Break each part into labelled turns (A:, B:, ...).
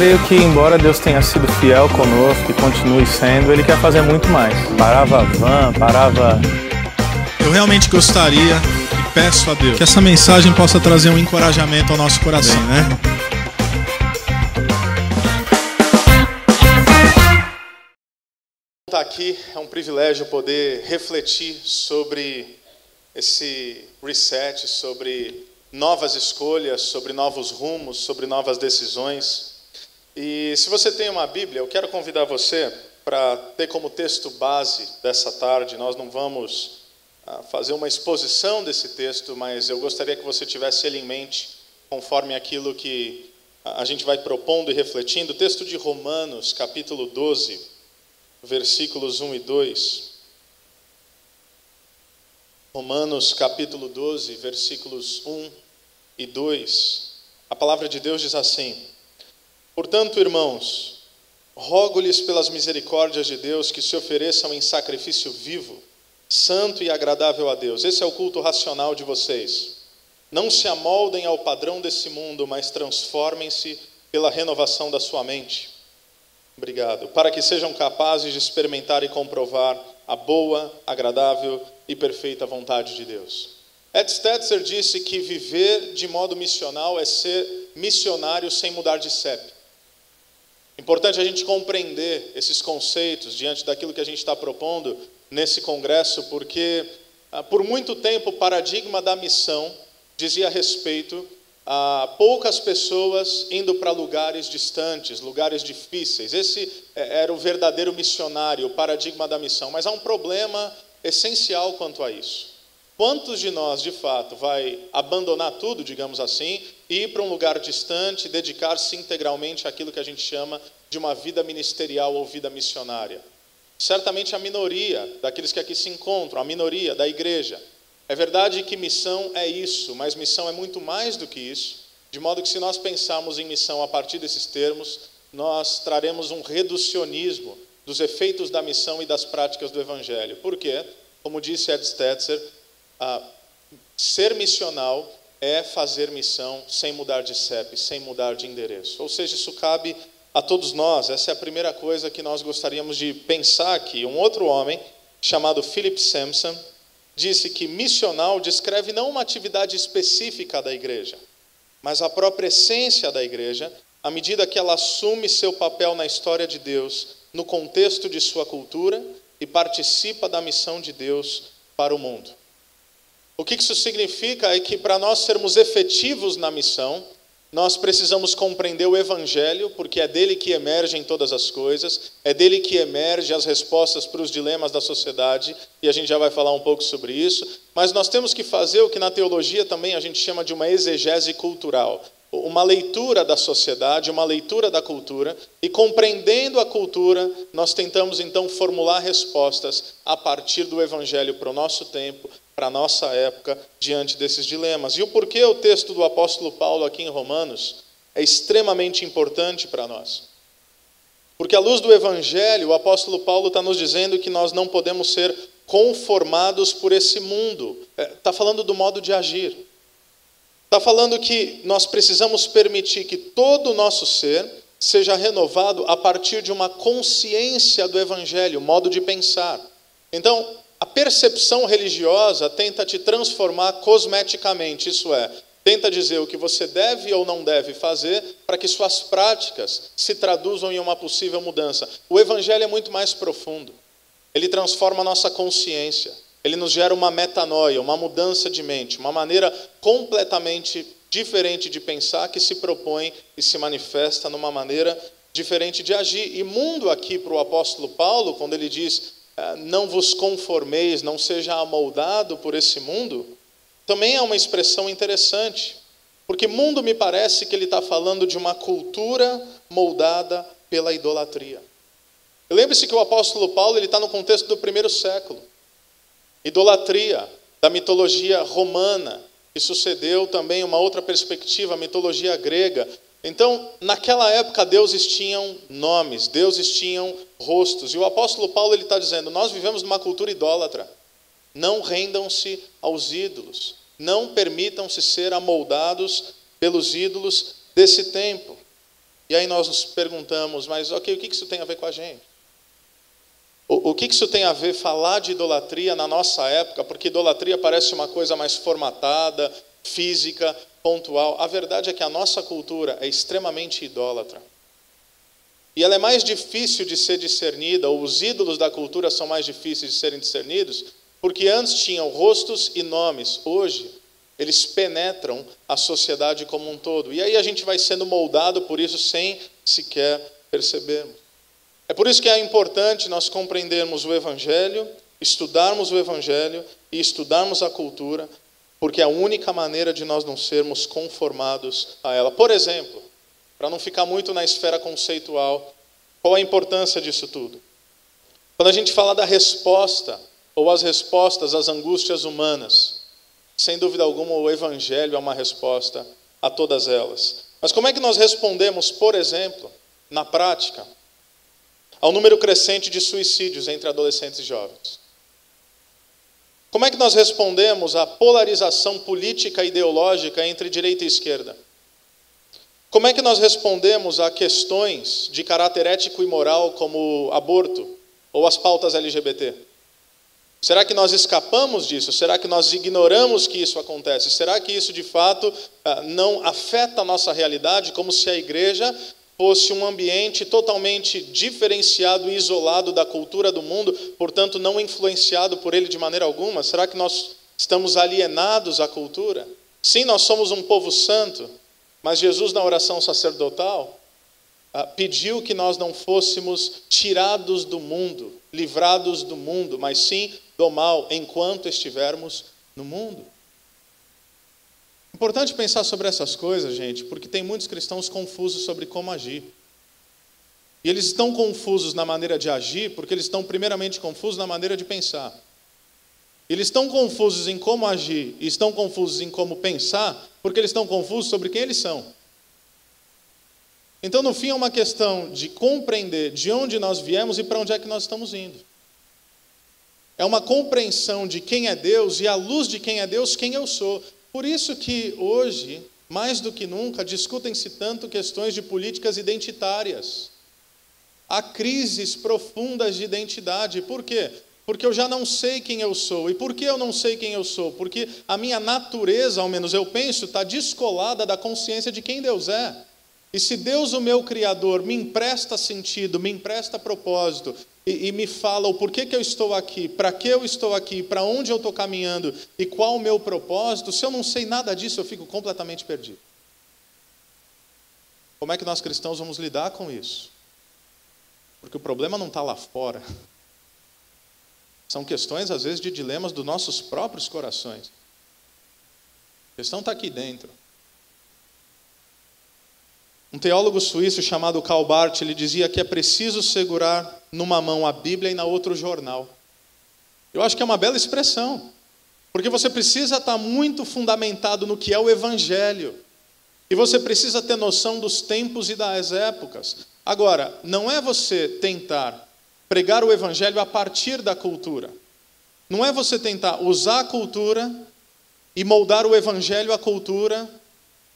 A: creio que, embora Deus tenha sido fiel conosco e continue sendo, Ele quer fazer muito mais. Parava van, parava...
B: Eu realmente gostaria e peço a Deus que essa mensagem possa trazer um encorajamento ao nosso coração, né?
C: Estar aqui é um privilégio poder refletir sobre esse reset, sobre novas escolhas, sobre novos rumos, sobre novas decisões. E se você tem uma Bíblia, eu quero convidar você para ter como texto base dessa tarde. Nós não vamos fazer uma exposição desse texto, mas eu gostaria que você tivesse ele em mente, conforme aquilo que a gente vai propondo e refletindo. O texto de Romanos, capítulo 12, versículos 1 e 2. Romanos, capítulo 12, versículos 1 e 2. A palavra de Deus diz assim: Portanto, irmãos, rogo-lhes pelas misericórdias de Deus que se ofereçam em sacrifício vivo, santo e agradável a Deus. Esse é o culto racional de vocês. Não se amoldem ao padrão desse mundo, mas transformem-se pela renovação da sua mente. Obrigado. Para que sejam capazes de experimentar e comprovar a boa, agradável e perfeita vontade de Deus. Ed Stetzer disse que viver de modo missional é ser missionário sem mudar de CEP. Importante a gente compreender esses conceitos diante daquilo que a gente está propondo nesse congresso, porque por muito tempo o paradigma da missão dizia respeito a poucas pessoas indo para lugares distantes, lugares difíceis. Esse era o verdadeiro missionário, o paradigma da missão. Mas há um problema essencial quanto a isso. Quantos de nós, de fato, vai abandonar tudo, digamos assim, e ir para um lugar distante, dedicar-se integralmente àquilo que a gente chama de uma vida ministerial ou vida missionária? Certamente a minoria daqueles que aqui se encontram, a minoria da igreja. É verdade que missão é isso, mas missão é muito mais do que isso, de modo que se nós pensarmos em missão a partir desses termos, nós traremos um reducionismo dos efeitos da missão e das práticas do Evangelho. Por quê? Como disse Ed Stetzer, ser missional é fazer missão sem mudar de CEP, sem mudar de endereço. Ou seja, isso cabe a todos nós. Essa é a primeira coisa que nós gostaríamos de pensar aqui. Um outro homem, chamado Philip Sampson, disse que missional descreve não uma atividade específica da igreja, mas a própria essência da igreja, à medida que ela assume seu papel na história de Deus, no contexto de sua cultura e participa da missão de Deus para o mundo. O que isso significa é que para nós sermos efetivos na missão, nós precisamos compreender o Evangelho, porque é dele que emergem todas as coisas, é dele que emergem as respostas para os dilemas da sociedade, e a gente já vai falar um pouco sobre isso, mas nós temos que fazer o que na teologia também a gente chama de uma exegese cultural, uma leitura da sociedade, uma leitura da cultura, e compreendendo a cultura, nós tentamos então formular respostas a partir do Evangelho para o nosso tempo, para a nossa época, diante desses dilemas. E o porquê o texto do apóstolo Paulo aqui em Romanos é extremamente importante para nós. Porque à luz do Evangelho, o apóstolo Paulo está nos dizendo que nós não podemos ser conformados por esse mundo. Está falando do modo de agir. Está falando que nós precisamos permitir que todo o nosso ser seja renovado a partir de uma consciência do Evangelho, modo de pensar. Então, a percepção religiosa tenta te transformar cosmeticamente, isso é, tenta dizer o que você deve ou não deve fazer para que suas práticas se traduzam em uma possível mudança. O Evangelho é muito mais profundo. Ele transforma a nossa consciência. Ele nos gera uma metanoia, uma mudança de mente, uma maneira completamente diferente de pensar que se propõe e se manifesta numa maneira diferente de agir. E mundo aqui para o apóstolo Paulo, quando ele diz não vos conformeis, não seja amoldado por esse mundo, também é uma expressão interessante, porque mundo me parece que ele está falando de uma cultura moldada pela idolatria. Lembre-se que o apóstolo Paulo ele está no contexto do primeiro século. Idolatria, da mitologia romana, que sucedeu também uma outra perspectiva, a mitologia grega. Então, naquela época, deuses tinham nomes, deuses tinham rostos. E o apóstolo Paulo está dizendo, nós vivemos numa cultura idólatra. Não rendam-se aos ídolos. Não permitam-se ser amoldados pelos ídolos desse tempo. E aí nós nos perguntamos, mas ok, o que isso tem a ver com a gente? O que isso tem a ver falar de idolatria na nossa época? Porque idolatria parece uma coisa mais formatada, física, pontual. A verdade é que a nossa cultura é extremamente idólatra. E ela é mais difícil de ser discernida, ou os ídolos da cultura são mais difíceis de serem discernidos, porque antes tinham rostos e nomes. Hoje, eles penetram a sociedade como um todo. E aí a gente vai sendo moldado por isso sem sequer percebermos. É por isso que é importante nós compreendermos o Evangelho, estudarmos o Evangelho e estudarmos a cultura, porque é a única maneira de nós não sermos conformados a ela. Por exemplo, para não ficar muito na esfera conceitual, qual a importância disso tudo? Quando a gente fala da resposta, ou as respostas às angústias humanas, sem dúvida alguma o Evangelho é uma resposta a todas elas. Mas como é que nós respondemos, por exemplo, na prática, ao número crescente de suicídios entre adolescentes e jovens? Como é que nós respondemos à polarização política e ideológica entre direita e esquerda? Como é que nós respondemos a questões de caráter ético e moral como aborto ou as pautas LGBT? Será que nós escapamos disso? Será que nós ignoramos que isso acontece? Será que isso de fato não afeta a nossa realidade, como se a igreja fosse um ambiente totalmente diferenciado e isolado da cultura do mundo, portanto não influenciado por ele de maneira alguma? Será que nós estamos alienados à cultura? Sim, nós somos um povo santo, mas Jesus na oração sacerdotal pediu que nós não fôssemos tirados do mundo, livrados do mundo, mas sim do mal, enquanto estivermos no mundo. Importante pensar sobre essas coisas, gente, porque tem muitos cristãos confusos sobre como agir. E eles estão confusos na maneira de agir, porque eles estão primeiramente confusos na maneira de pensar. Eles estão confusos em como agir e estão confusos em como pensar, porque eles estão confusos sobre quem eles são. Então, no fim, é uma questão de compreender de onde nós viemos e para onde é que nós estamos indo. É uma compreensão de quem é Deus e, à luz de quem é Deus, quem eu sou. Por isso que hoje, mais do que nunca, discutem-se tanto questões de políticas identitárias. Há crises profundas de identidade. Por quê? Porque eu já não sei quem eu sou. E por que eu não sei quem eu sou? Porque a minha natureza, ao menos eu penso, está descolada da consciência de quem Deus é. E se Deus, o meu Criador, me empresta sentido, me empresta propósito, e me fala o porquê que eu estou aqui, para que eu estou aqui, para onde eu estou caminhando, e qual o meu propósito, se eu não sei nada disso, eu fico completamente perdido. Como é que nós cristãos vamos lidar com isso? Porque o problema não está lá fora. São questões, às vezes, de dilemas dos nossos próprios corações. A questão está aqui dentro. Um teólogo suíço chamado Karl Barth, ele dizia que é preciso segurar numa mão a Bíblia e na outra o jornal. Eu acho que é uma bela expressão, porque você precisa estar muito fundamentado no que é o Evangelho, e você precisa ter noção dos tempos e das épocas. Agora, não é você tentar pregar o Evangelho a partir da cultura, não é você tentar usar a cultura e moldar o Evangelho à cultura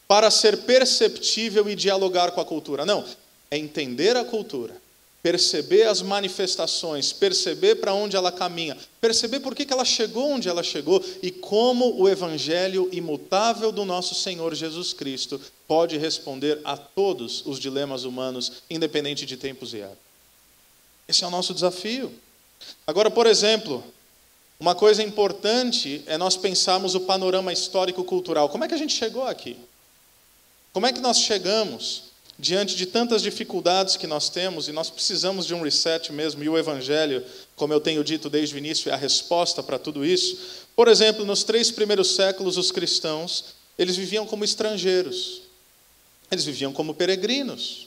C: para ser perceptível e dialogar com a cultura. Não, é entender a cultura, perceber as manifestações, perceber para onde ela caminha, perceber por que ela chegou onde ela chegou e como o Evangelho imutável do nosso Senhor Jesus Cristo pode responder a todos os dilemas humanos, independente de tempos e épocas. Esse é o nosso desafio. Agora, por exemplo, uma coisa importante é nós pensarmos o panorama histórico-cultural. Como é que a gente chegou aqui? Como é que nós chegamos diante de tantas dificuldades que nós temos, e nós precisamos de um reset mesmo, e o Evangelho, como eu tenho dito desde o início, é a resposta para tudo isso? Por exemplo, nos 3 primeiros séculos, os cristãos, eles viviam como estrangeiros, eles viviam como peregrinos.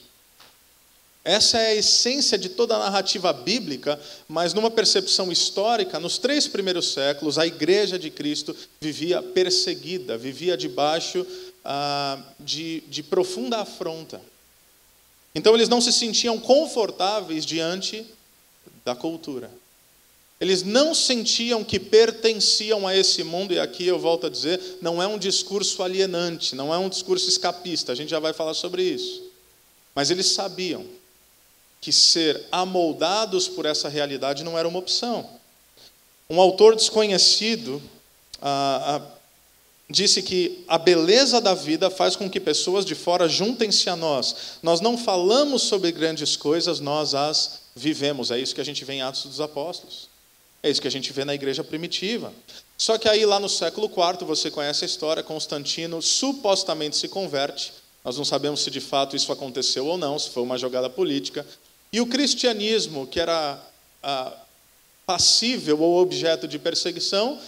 C: Essa é a essência de toda a narrativa bíblica, mas numa percepção histórica, nos 3 primeiros séculos, a igreja de Cristo vivia perseguida, vivia debaixo de profunda afronta. Então eles não se sentiam confortáveis diante da cultura. Eles não sentiam que pertenciam a esse mundo, e aqui eu volto a dizer, não é um discurso alienante, não é um discurso escapista, a gente já vai falar sobre isso. Mas eles sabiam que ser amoldados por essa realidade não era uma opção. Um autor desconhecido disse que a beleza da vida faz com que pessoas de fora juntem-se a nós. Nós não falamos sobre grandes coisas, nós as vivemos. É isso que a gente vê em Atos dos Apóstolos. É isso que a gente vê na igreja primitiva. Só que aí lá no século IV, você conhece a história, Constantino supostamente se converte. Nós não sabemos se de fato isso aconteceu ou não, se foi uma jogada política. E o cristianismo, que era passível ou objeto de perseguição,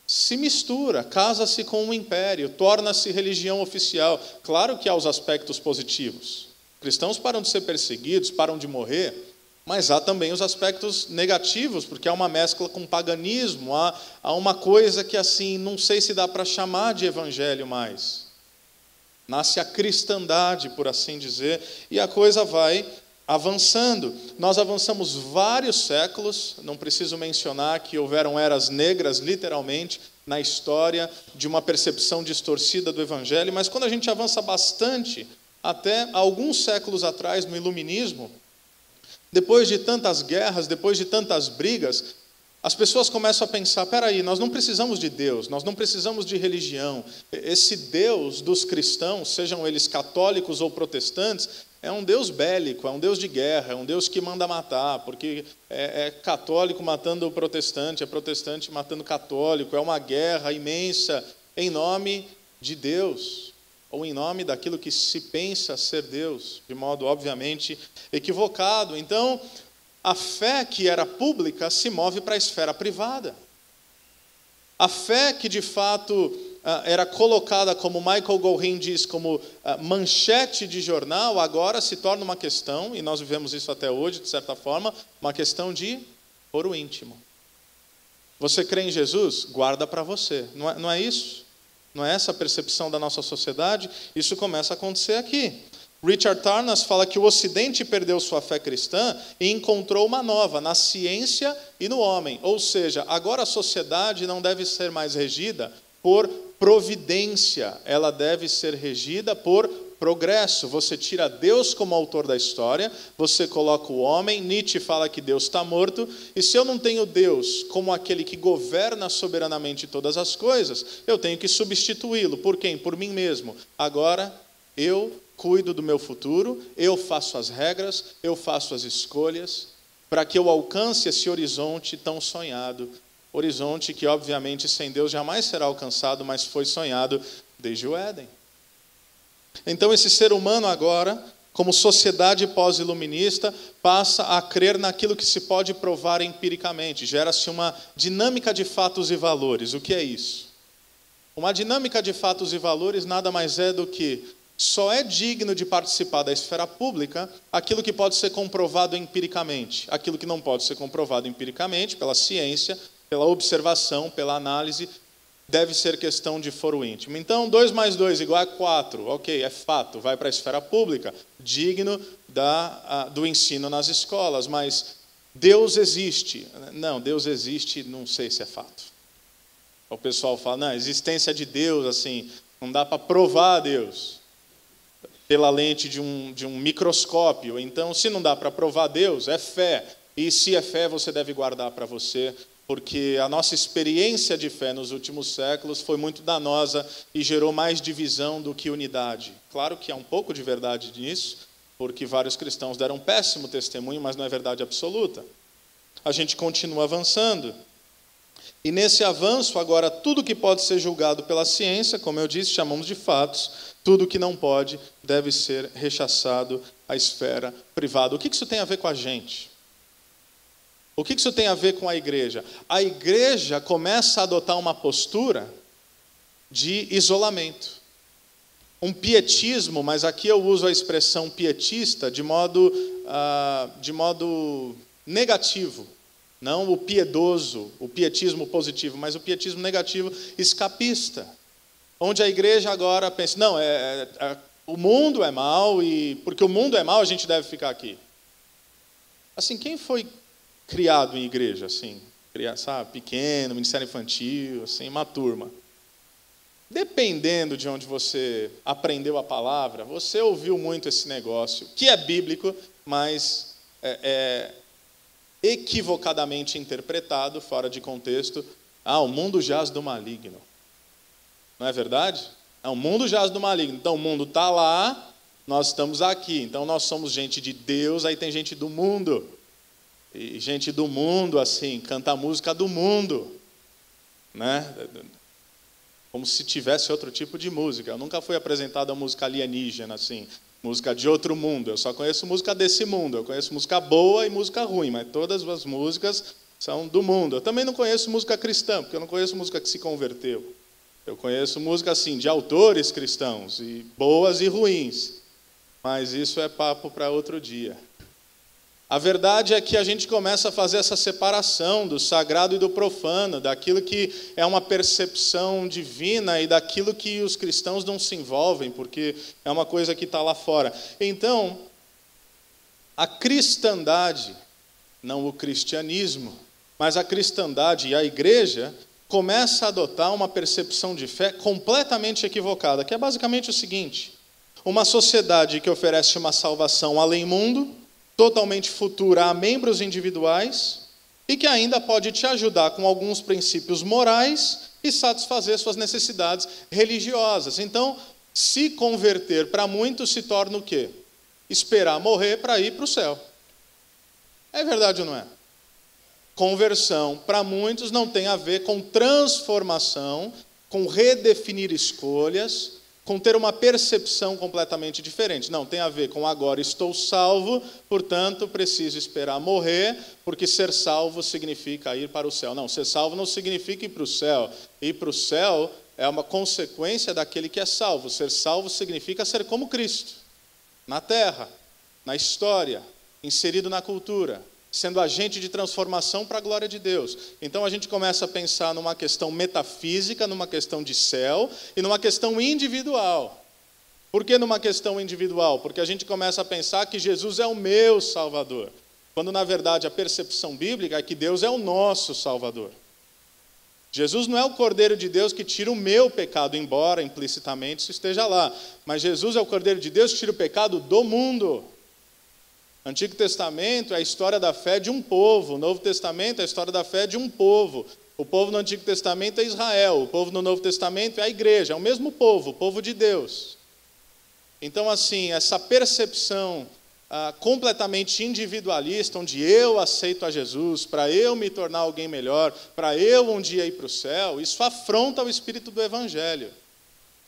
C: se mistura, casa-se com um império, torna-se religião oficial. Claro que há os aspectos positivos. Cristãos param de ser perseguidos, param de morrer, mas há também os aspectos negativos, porque há uma mescla com paganismo, há uma coisa que assim, não sei se dá para chamar de evangelho mais. Nasce a cristandade, por assim dizer, e a coisa vai avançando. Nós avançamos vários séculos, não preciso mencionar que houveram eras negras, literalmente, na história de uma percepção distorcida do Evangelho, mas quando a gente avança bastante, até alguns séculos atrás, no Iluminismo, depois de tantas guerras, depois de tantas brigas, as pessoas começam a pensar, peraí, nós não precisamos de Deus, nós não precisamos de religião. Esse Deus dos cristãos, sejam eles católicos ou protestantes, é um Deus bélico, é um Deus de guerra, é um Deus que manda matar, porque é católico matando o protestante, é protestante matando católico, é uma guerra imensa em nome de Deus, ou em nome daquilo que se pensa ser Deus, de modo obviamente equivocado. Então, a fé que era pública se move para a esfera privada. A fé que de fato era colocada, como Michael Goldin diz, como manchete de jornal, agora se torna uma questão, e nós vivemos isso até hoje, de certa forma, uma questão de foro íntimo. Você crê em Jesus? Guarda para você. Não é isso? Não é essa a percepção da nossa sociedade? Isso começa a acontecer aqui. Richard Tarnas fala que o Ocidente perdeu sua fé cristã e encontrou uma nova, na ciência e no homem. Ou seja, agora a sociedade não deve ser mais regida por providência, ela deve ser regida por progresso. Você tira Deus como autor da história, você coloca o homem. Nietzsche fala que Deus está morto, e se eu não tenho Deus como aquele que governa soberanamente todas as coisas, eu tenho que substituí-lo. Por quem? Por mim mesmo. Agora, eu cuido do meu futuro, eu faço as regras, eu faço as escolhas, para que eu alcance esse horizonte tão sonhado. Horizonte que, obviamente, sem Deus jamais será alcançado, mas foi sonhado desde o Éden. Então, esse ser humano agora, como sociedade pós-iluminista, passa a crer naquilo que se pode provar empiricamente. Gera-se uma dinâmica de fatos e valores. O que é isso? Uma dinâmica de fatos e valores nada mais é do que só é digno de participar da esfera pública aquilo que pode ser comprovado empiricamente. Aquilo que não pode ser comprovado empiricamente, pela ciência, pela observação, pela análise, deve ser questão de foro íntimo. Então, 2 mais 2 igual a 4, ok, é fato, vai para a esfera pública, digno do ensino nas escolas, mas Deus existe. Não, Deus existe, não sei se é fato. O pessoal fala, não, a existência de Deus, assim, não dá para provar Deus pela lente de um microscópio. Então, se não dá para provar Deus, é fé. E se é fé, você deve guardar para você, porque a nossa experiência de fé nos últimos séculos foi muito danosa e gerou mais divisão do que unidade. Claro que há um pouco de verdade nisso, porque vários cristãos deram péssimo testemunho, mas não é verdade absoluta. A gente continua avançando. E nesse avanço, agora, tudo que pode ser julgado pela ciência, como eu disse, chamamos de fatos, tudo que não pode deve ser rechaçado à esfera privada. O que isso tem a ver com a gente? O que isso tem a ver com a igreja? A igreja começa a adotar uma postura de isolamento. Um pietismo, mas aqui eu uso a expressão pietista de modo negativo. Não o piedoso, o pietismo positivo, mas o pietismo negativo, escapista. Onde a igreja agora pensa, não, o mundo é mau, e porque o mundo é mau a gente deve ficar aqui. Assim, quem foi criado em igreja, assim, sabe, pequeno, ministério infantil, assim, uma turma. dependendo de onde você aprendeu a palavra, você ouviu muito esse negócio, que é bíblico, mas é equivocadamente interpretado, fora de contexto. O mundo jaz do maligno. Não é verdade? O mundo jaz do maligno. Então o mundo está lá, nós estamos aqui. Então nós somos gente de Deus, aí tem gente do mundo. E gente do mundo, assim, canta a música do mundo, né? Como se tivesse outro tipo de música. Eu nunca fui apresentado a música alienígena, assim, música de outro mundo. Eu só conheço música desse mundo. Eu conheço música boa e música ruim, mas todas as músicas são do mundo. Eu também não conheço música cristã, porque eu não conheço música que se converteu. Eu conheço música, assim, de autores cristãos, e boas e ruins. Mas isso é papo para outro dia. A verdade é que a gente começa a fazer essa separação do sagrado e do profano, daquilo que é uma percepção divina e daquilo que os cristãos não se envolvem, porque é uma coisa que está lá fora. Então, a cristandade, não o cristianismo, mas a cristandade e a igreja começa a adotar uma percepção de fé completamente equivocada, que é basicamente o seguinte: uma sociedade que oferece uma salvação além-mundo, totalmente futura a membros individuais, e que ainda pode te ajudar com alguns princípios morais e satisfazer suas necessidades religiosas. Então, se converter para muitos se torna o quê? Esperar morrer para ir para o céu. É verdade ou não é? Conversão para muitos não tem a ver com transformação, com redefinir escolhas, com ter uma percepção completamente diferente. Não, tem a ver com agora estou salvo, portanto preciso esperar morrer, porque ser salvo significa ir para o céu. Não, ser salvo não significa ir para o céu. Ir para o céu é uma consequência daquele que é salvo. Ser salvo significa ser como Cristo, na terra, na história, inserido na cultura, sendo agente de transformação para a glória de Deus. Então a gente começa a pensar numa questão metafísica, numa questão de céu e numa questão individual. Por que numa questão individual? Porque a gente começa a pensar que Jesus é o meu Salvador, quando na verdade a percepção bíblica é que Deus é o nosso Salvador. Jesus não é o Cordeiro de Deus que tira o meu pecado, embora implicitamente isso esteja lá, mas Jesus é o Cordeiro de Deus que tira o pecado do mundo. Antigo Testamento é a história da fé de um povo, o Novo Testamento é a história da fé de um povo. O povo no Antigo Testamento é Israel, o povo no Novo Testamento é a igreja, é o mesmo povo, o povo de Deus. Então, assim, essa percepção completamente individualista, onde eu aceito a Jesus, para eu me tornar alguém melhor, para eu um dia ir para o céu, isso afronta o espírito do Evangelho.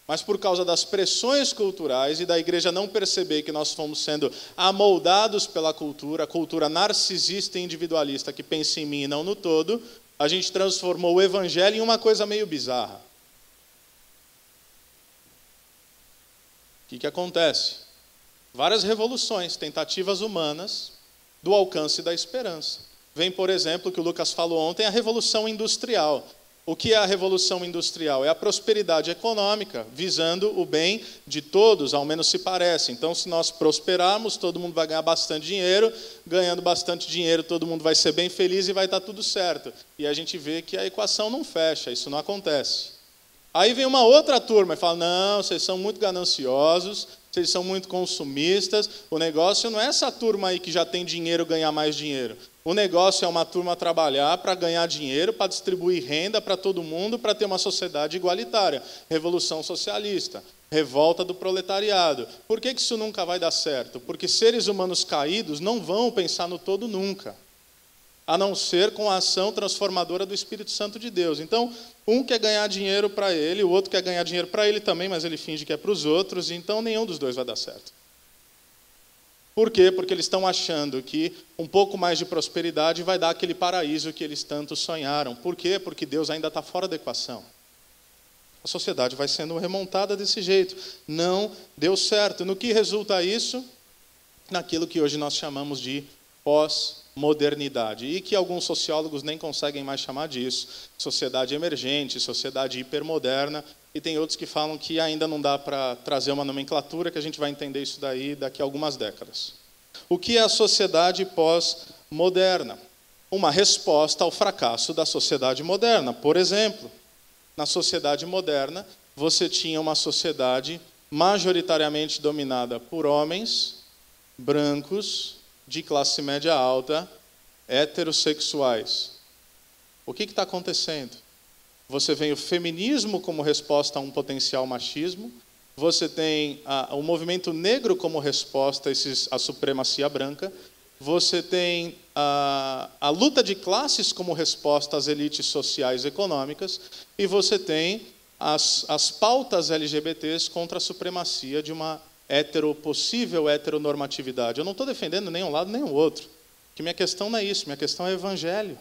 C: Mas por causa das pressões culturais e da igreja não perceber que nós fomos sendo amoldados pela cultura, a cultura narcisista e individualista que pensa em mim e não no todo, a gente transformou o evangelho em uma coisa meio bizarra. O que acontece? Várias revoluções, tentativas humanas do alcance da esperança. Vem, por exemplo, o que o Lucas falou ontem, a Revolução Industrial. O que é a Revolução Industrial? É a prosperidade econômica, visando o bem de todos, ao menos se parece. Então, se nós prosperarmos, todo mundo vai ganhar bastante dinheiro, ganhando bastante dinheiro, todo mundo vai ser bem feliz e vai estar tudo certo. E a gente vê que a equação não fecha, isso não acontece. Aí vem uma outra turma e fala, não, vocês são muito gananciosos, vocês são muito consumistas, o negócio não é essa turma aí que já tem dinheiro ganhar mais dinheiro. O negócio é uma turma trabalhar para ganhar dinheiro, para distribuir renda para todo mundo, para ter uma sociedade igualitária. Revolução socialista, revolta do proletariado. Por que isso nunca vai dar certo? Porque seres humanos caídos não vão pensar no todo nunca, a não ser com a ação transformadora do Espírito Santo de Deus. Então, um quer ganhar dinheiro para ele, o outro quer ganhar dinheiro para ele também, mas ele finge que é para os outros, então nenhum dos dois vai dar certo. Por quê? Porque eles estão achando que um pouco mais de prosperidade vai dar aquele paraíso que eles tanto sonharam. Por quê? Porque Deus ainda está fora da equação. A sociedade vai sendo remontada desse jeito. Não deu certo. No que resulta isso? Naquilo que hoje nós chamamos de pós-modernidade. E que alguns sociólogos nem conseguem mais chamar disso. Sociedade emergente, sociedade hipermoderna. E tem outros que falam que ainda não dá para trazer uma nomenclatura, que a gente vai entender isso daí daqui a algumas décadas. O que é a sociedade pós-moderna? Uma resposta ao fracasso da sociedade moderna. Por exemplo, na sociedade moderna, você tinha uma sociedade majoritariamente dominada por homens brancos, de classe média alta, heterossexuais. O que está acontecendo? Você tem o feminismo como resposta a um potencial machismo, você tem o movimento negro como resposta à supremacia branca, você tem a luta de classes como resposta às elites sociais e econômicas, e você tem as pautas LGBTs contra a supremacia de uma possível heteronormatividade. Eu não estou defendendo nem um lado nem o outro, porque minha questão não é isso, minha questão é o evangelho.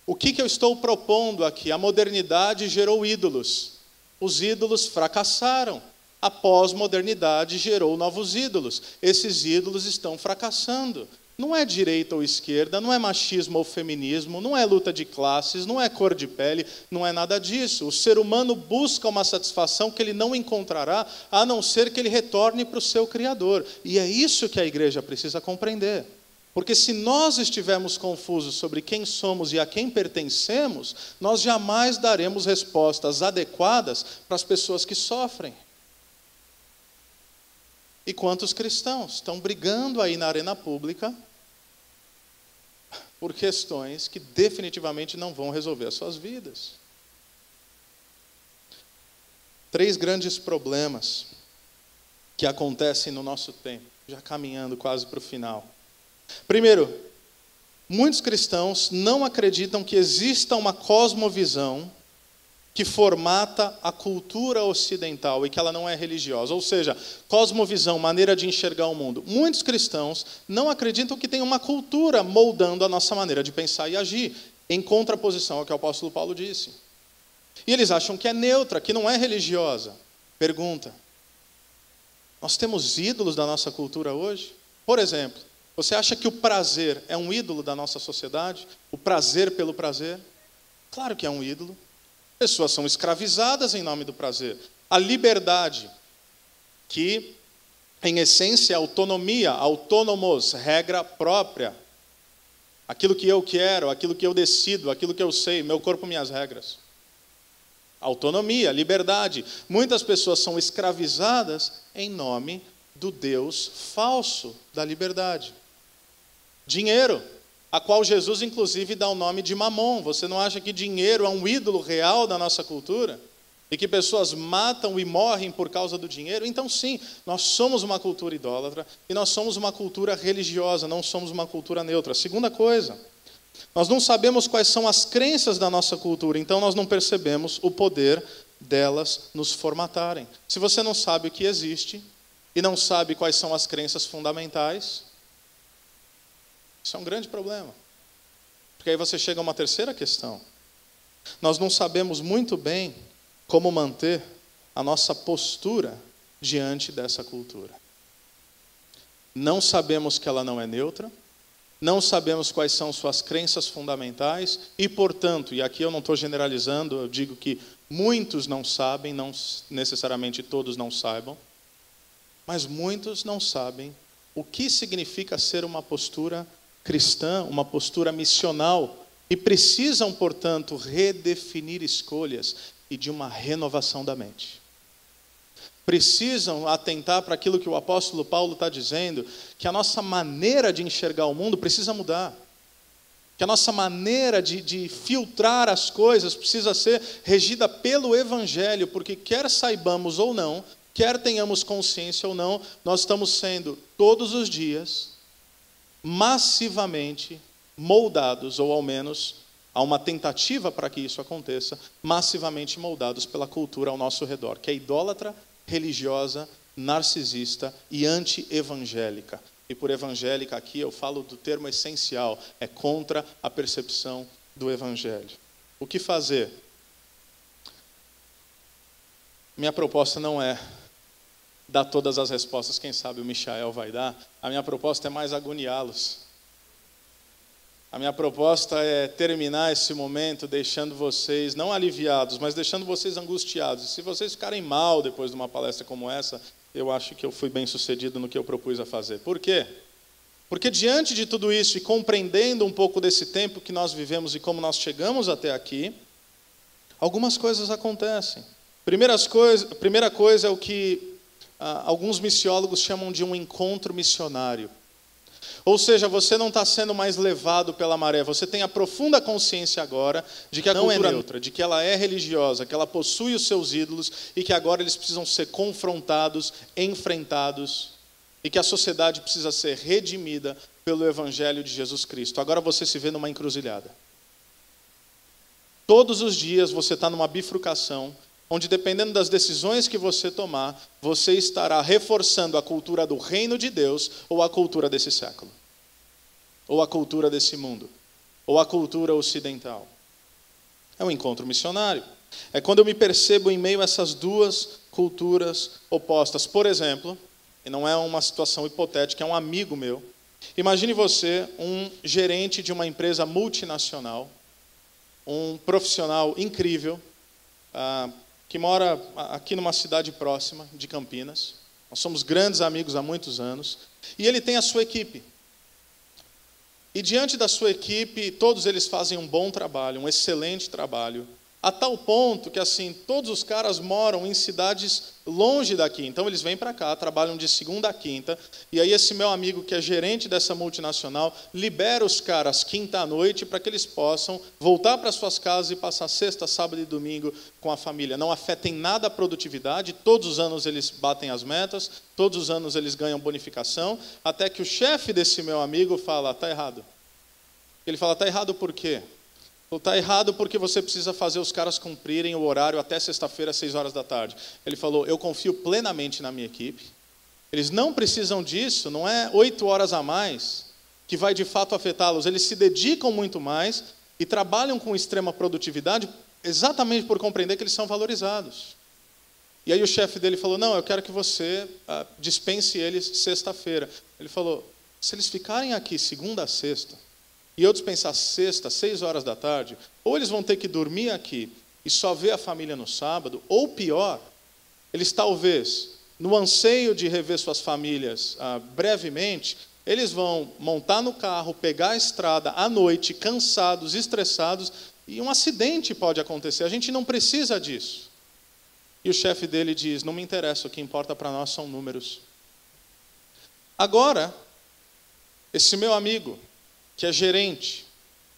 C: O que eu estou propondo aqui? A modernidade gerou ídolos. Os ídolos fracassaram. A pós-modernidade gerou novos ídolos. Esses ídolos estão fracassando. Não é direita ou esquerda, não é machismo ou feminismo, não é luta de classes, não é cor de pele, não é nada disso. O ser humano busca uma satisfação que ele não encontrará, a não ser que ele retorne para o seu Criador. E é isso que a igreja precisa compreender. Porque se nós estivermos confusos sobre quem somos e a quem pertencemos, nós jamais daremos respostas adequadas para as pessoas que sofrem. E quantos cristãos estão brigando aí na arena pública por questões que definitivamente não vão resolver as suas vidas? 3 grandes problemas que acontecem no nosso tempo, já caminhando quase para o final. Primeiro, muitos cristãos não acreditam que exista uma cosmovisão que formata a cultura ocidental e que ela não é religiosa. Ou seja, cosmovisão, maneira de enxergar o mundo. Muitos cristãos não acreditam que tem uma cultura moldando a nossa maneira de pensar e agir, em contraposição ao que o apóstolo Paulo disse. E eles acham que é neutra, que não é religiosa. Pergunta: nós temos ídolos da nossa cultura hoje? Por exemplo, você acha que o prazer é um ídolo da nossa sociedade? O prazer pelo prazer? Claro que é um ídolo. Pessoas são escravizadas em nome do prazer. A liberdade, que em essência é autonomia, autônomos, regra própria. Aquilo que eu quero, aquilo que eu decido, aquilo que eu sei, meu corpo, minhas regras. Autonomia, liberdade. Muitas pessoas são escravizadas em nome do Deus falso da liberdade. Dinheiro, a qual Jesus, inclusive, dá o nome de Mamon. Você não acha que dinheiro é um ídolo real da nossa cultura? E que pessoas matam e morrem por causa do dinheiro? Então, sim, nós somos uma cultura idólatra e nós somos uma cultura religiosa, não somos uma cultura neutra. Segunda coisa, nós não sabemos quais são as crenças da nossa cultura, então nós não percebemos o poder delas nos formatarem. Se você não sabe o que existe e não sabe quais são as crenças fundamentais, isso é um grande problema. Porque aí você chega a uma terceira questão. Nós não sabemos muito bem como manter a nossa postura diante dessa cultura. Não sabemos que ela não é neutra, não sabemos quais são suas crenças fundamentais e, portanto, e aqui eu não estou generalizando, eu digo que muitos não sabem, não necessariamente todos não saibam, mas muitos não sabem o que significa ser uma postura cristã, uma postura missional, e precisam, portanto, redefinir escolhas e de uma renovação da mente. Precisam atentar para aquilo que o apóstolo Paulo está dizendo, que a nossa maneira de enxergar o mundo precisa mudar. Que a nossa maneira de filtrar as coisas precisa ser regida pelo Evangelho, porque quer saibamos ou não, quer tenhamos consciência ou não, nós estamos sendo, todos os dias, massivamente moldados, ou ao menos há uma tentativa para que isso aconteça, massivamente moldados pela cultura ao nosso redor, que é idólatra, religiosa, narcisista e anti-evangélica. E por evangélica aqui eu falo do termo essencial, é contra a percepção do evangelho. O que fazer? Minha proposta não é dar todas as respostas, quem sabe o Michael vai dar. A minha proposta é mais agoniá-los. A minha proposta é terminar esse momento deixando vocês, não aliviados, mas deixando vocês angustiados. E se vocês ficarem mal depois de uma palestra como essa, eu acho que eu fui bem sucedido no que eu propus a fazer. Por quê? Porque diante de tudo isso e compreendendo um pouco desse tempo que nós vivemos e como nós chegamos até aqui, algumas coisas acontecem. Primeira coisa é o que alguns missiólogos chamam de um encontro missionário. Ou seja, você não está sendo mais levado pela maré, você tem a profunda consciência agora de que a cultura é neutra, de que ela é religiosa, que ela possui os seus ídolos e que agora eles precisam ser confrontados, enfrentados e que a sociedade precisa ser redimida pelo Evangelho de Jesus Cristo. Agora você se vê numa encruzilhada. Todos os dias você está numa bifurcação, onde dependendo das decisões que você tomar, você estará reforçando a cultura do reino de Deus ou a cultura desse século, ou a cultura desse mundo, ou a cultura ocidental. É um encontro missionário. É quando eu me percebo em meio a essas duas culturas opostas. Por exemplo, e não é uma situação hipotética, é um amigo meu. Imagine você, um gerente de uma empresa multinacional, um profissional incrível, que mora aqui numa cidade próxima de Campinas. Nós somos grandes amigos há muitos anos. E ele tem a sua equipe. E diante da sua equipe, todos eles fazem um bom trabalho, um excelente trabalho. A tal ponto que, assim, todos os caras moram em cidades longe daqui. Então, eles vêm para cá, trabalham de segunda a quinta. E aí, esse meu amigo, que é gerente dessa multinacional, libera os caras quinta à noite para que eles possam voltar para suas casas e passar sexta, sábado e domingo com a família. Não afeta em nada a produtividade. Todos os anos eles batem as metas. Todos os anos eles ganham bonificação. Até que o chefe desse meu amigo fala, está errado. Ele fala, está errado por quê? Está errado porque você precisa fazer os caras cumprirem o horário até sexta-feira, às 6 horas da tarde. Ele falou, eu confio plenamente na minha equipe. Eles não precisam disso, não é 8 horas a mais que vai de fato afetá-los. Eles se dedicam muito mais e trabalham com extrema produtividade exatamente por compreender que eles são valorizados. E aí o chefe dele falou, não, eu quero que você dispense eles sexta-feira. Ele falou, se eles ficarem aqui segunda a sexta, e eu dispensar sexta, 6 horas da tarde, ou eles vão ter que dormir aqui e só ver a família no sábado, ou pior, eles talvez, no anseio de rever suas famílias brevemente, eles vão montar no carro, pegar a estrada à noite, cansados, estressados, e um acidente pode acontecer. A gente não precisa disso. E o chefe dele diz, não me interessa, o que importa para nós são números. Agora, esse meu amigo, que é gerente,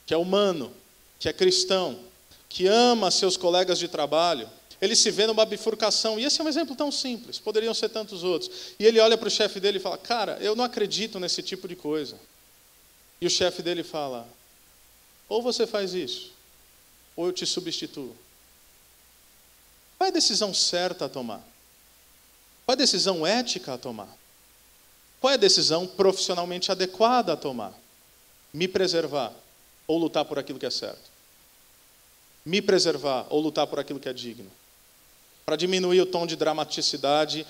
C: que é humano, que é cristão, que ama seus colegas de trabalho, ele se vê numa bifurcação. E esse é um exemplo tão simples, poderiam ser tantos outros. E ele olha para o chefe dele e fala, cara, eu não acredito nesse tipo de coisa. E o chefe dele fala, ou você faz isso, ou eu te substituo. Qual é a decisão certa a tomar? Qual é a decisão ética a tomar? Qual é a decisão profissionalmente adequada a tomar? Me preservar ou lutar por aquilo que é certo? Me preservar ou lutar por aquilo que é digno? Para diminuir o tom de dramaticidade,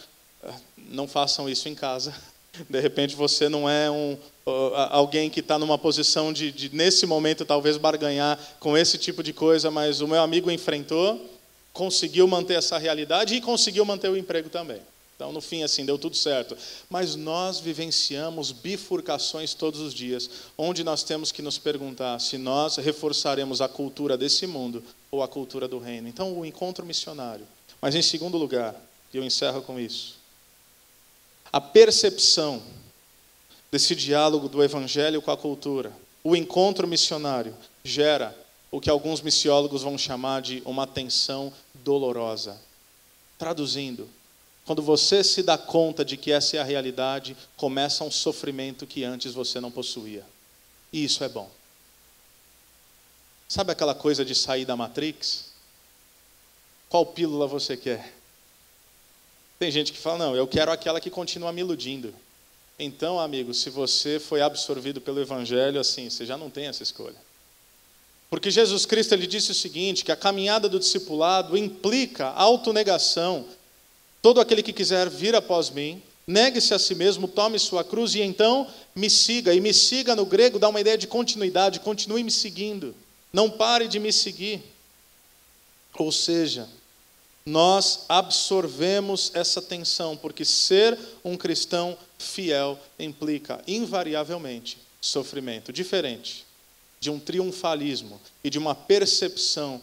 C: não façam isso em casa. De repente você não é alguém que está numa posição de, nesse momento, talvez barganhar com esse tipo de coisa, mas o meu amigo enfrentou, conseguiu manter essa realidade e conseguiu manter o emprego também. Então, no fim, assim, deu tudo certo. Mas nós vivenciamos bifurcações todos os dias, onde nós temos que nos perguntar se nós reforçaremos a cultura desse mundo ou a cultura do reino. Então, o encontro missionário. Mas, em segundo lugar, e eu encerro com isso, a percepção desse diálogo do evangelho com a cultura, o encontro missionário, gera o que alguns missiólogos vão chamar de uma tensão dolorosa. Traduzindo, quando você se dá conta de que essa é a realidade, começa um sofrimento que antes você não possuía. E isso é bom. Sabe aquela coisa de sair da Matrix? Qual pílula você quer? Tem gente que fala, não, eu quero aquela que continua me iludindo. Então, amigo, se você foi absorvido pelo Evangelho, assim, você já não tem essa escolha. Porque Jesus Cristo, ele disse o seguinte, que a caminhada do discipulado implica autonegação. Todo aquele que quiser vir após mim, negue-se a si mesmo, tome sua cruz e então me siga. E me siga no grego dá uma ideia de continuidade, continue me seguindo. Não pare de me seguir. Ou seja, nós absorvemos essa tensão, porque ser um cristão fiel implica invariavelmente sofrimento, diferente de um triunfalismo e de uma percepção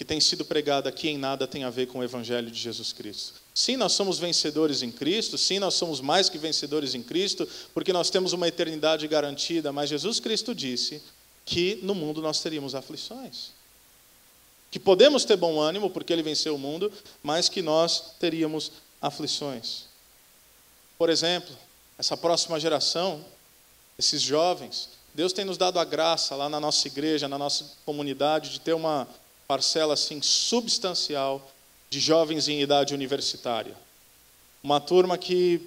C: que tem sido pregada aqui em nada tem a ver com o Evangelho de Jesus Cristo. Sim, nós somos vencedores em Cristo, sim, nós somos mais que vencedores em Cristo, porque nós temos uma eternidade garantida, mas Jesus Cristo disse que no mundo nós teríamos aflições. Que podemos ter bom ânimo, porque Ele venceu o mundo, mas que nós teríamos aflições. Por exemplo, essa próxima geração, esses jovens, Deus tem nos dado a graça lá na nossa igreja, na nossa comunidade, de ter uma parcela assim substancial de jovens em idade universitária. Uma turma que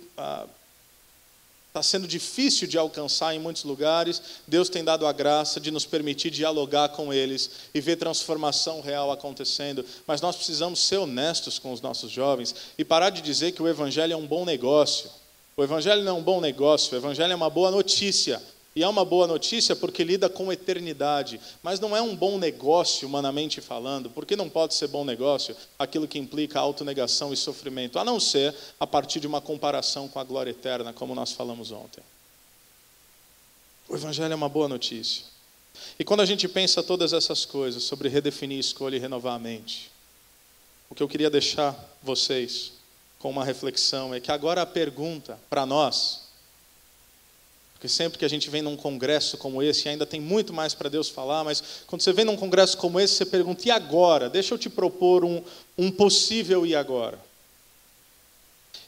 C: está sendo difícil de alcançar em muitos lugares. Deus tem dado a graça de nos permitir dialogar com eles e ver transformação real acontecendo. Mas nós precisamos ser honestos com os nossos jovens e parar de dizer que o Evangelho é um bom negócio. O Evangelho não é um bom negócio, o Evangelho é uma boa notícia. E é uma boa notícia porque lida com eternidade, mas não é um bom negócio, humanamente falando, porque não pode ser bom negócio aquilo que implica autonegação e sofrimento, a não ser a partir de uma comparação com a glória eterna, como nós falamos ontem. O Evangelho é uma boa notícia. E quando a gente pensa todas essas coisas, sobre redefinir escolha e renovar a mente, o que eu queria deixar vocês com uma reflexão é que agora a pergunta para nós, porque sempre que a gente vem num congresso como esse, ainda tem muito mais para Deus falar, mas quando você vem num congresso como esse, você pergunta, e agora? Deixa eu te propor um possível e agora.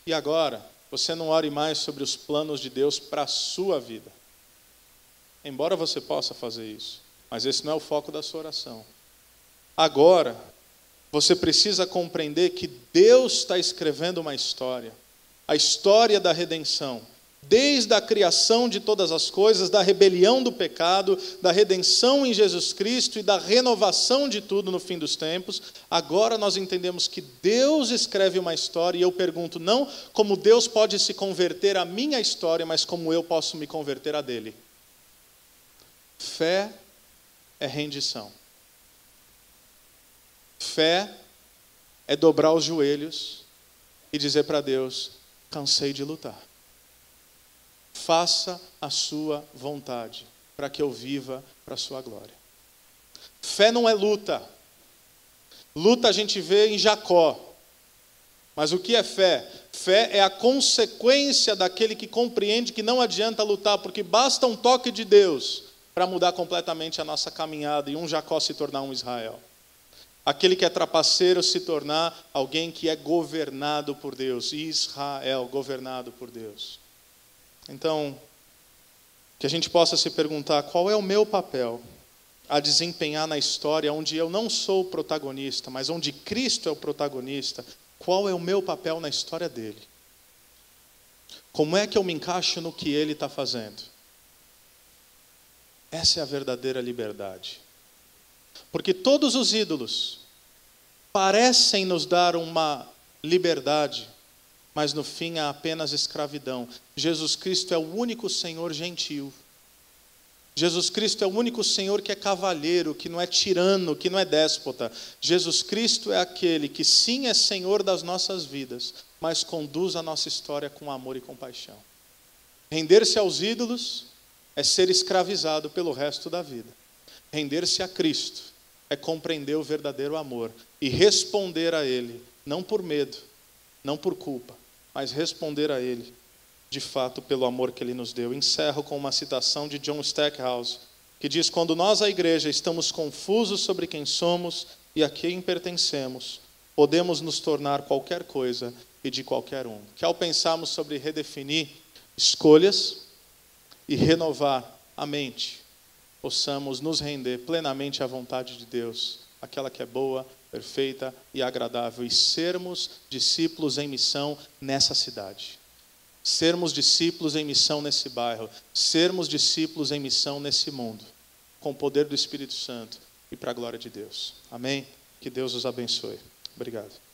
C: E agora, você não ore mais sobre os planos de Deus para a sua vida. Embora você possa fazer isso, mas esse não é o foco da sua oração. Agora, você precisa compreender que Deus está escrevendo uma história, a história da redenção, desde a criação de todas as coisas, da rebelião do pecado, da redenção em Jesus Cristo e da renovação de tudo no fim dos tempos. Agora nós entendemos que Deus escreve uma história, e eu pergunto não como Deus pode se converter à minha história, mas como eu posso me converter à dele. Fé é rendição. Fé é dobrar os joelhos e dizer para Deus, cansei de lutar. Faça a sua vontade, para que eu viva para a sua glória. Fé não é luta. Luta a gente vê em Jacó. Mas o que é fé? Fé é a consequência daquele que compreende que não adianta lutar, porque basta um toque de Deus para mudar completamente a nossa caminhada e um Jacó se tornar um Israel. Aquele que é trapaceiro se tornar alguém que é governado por Deus. Israel, governado por Deus. Então, que a gente possa se perguntar qual é o meu papel a desempenhar na história onde eu não sou o protagonista, mas onde Cristo é o protagonista. Qual é o meu papel na história dele? Como é que eu me encaixo no que ele está fazendo? Essa é a verdadeira liberdade. Porque todos os ídolos parecem nos dar uma liberdade, mas no fim há apenas escravidão. Jesus Cristo é o único Senhor gentil. Jesus Cristo é o único Senhor que é cavalheiro, que não é tirano, que não é déspota. Jesus Cristo é aquele que sim é Senhor das nossas vidas, mas conduz a nossa história com amor e compaixão. Render-se aos ídolos é ser escravizado pelo resto da vida. Render-se a Cristo é compreender o verdadeiro amor e responder a Ele, não por medo, não por culpa, mas responder a Ele, de fato, pelo amor que Ele nos deu. Encerro com uma citação de John Stackhouse, que diz, quando nós, a igreja, estamos confusos sobre quem somos e a quem pertencemos, podemos nos tornar qualquer coisa e de qualquer um. Que ao pensarmos sobre redefinir escolhas e renovar a mente, possamos nos render plenamente à vontade de Deus, aquela que é boa, perfeita e agradável, e sermos discípulos em missão nessa cidade. Sermos discípulos em missão nesse bairro. Sermos discípulos em missão nesse mundo. Com o poder do Espírito Santo e para a glória de Deus. Amém? Que Deus os abençoe. Obrigado.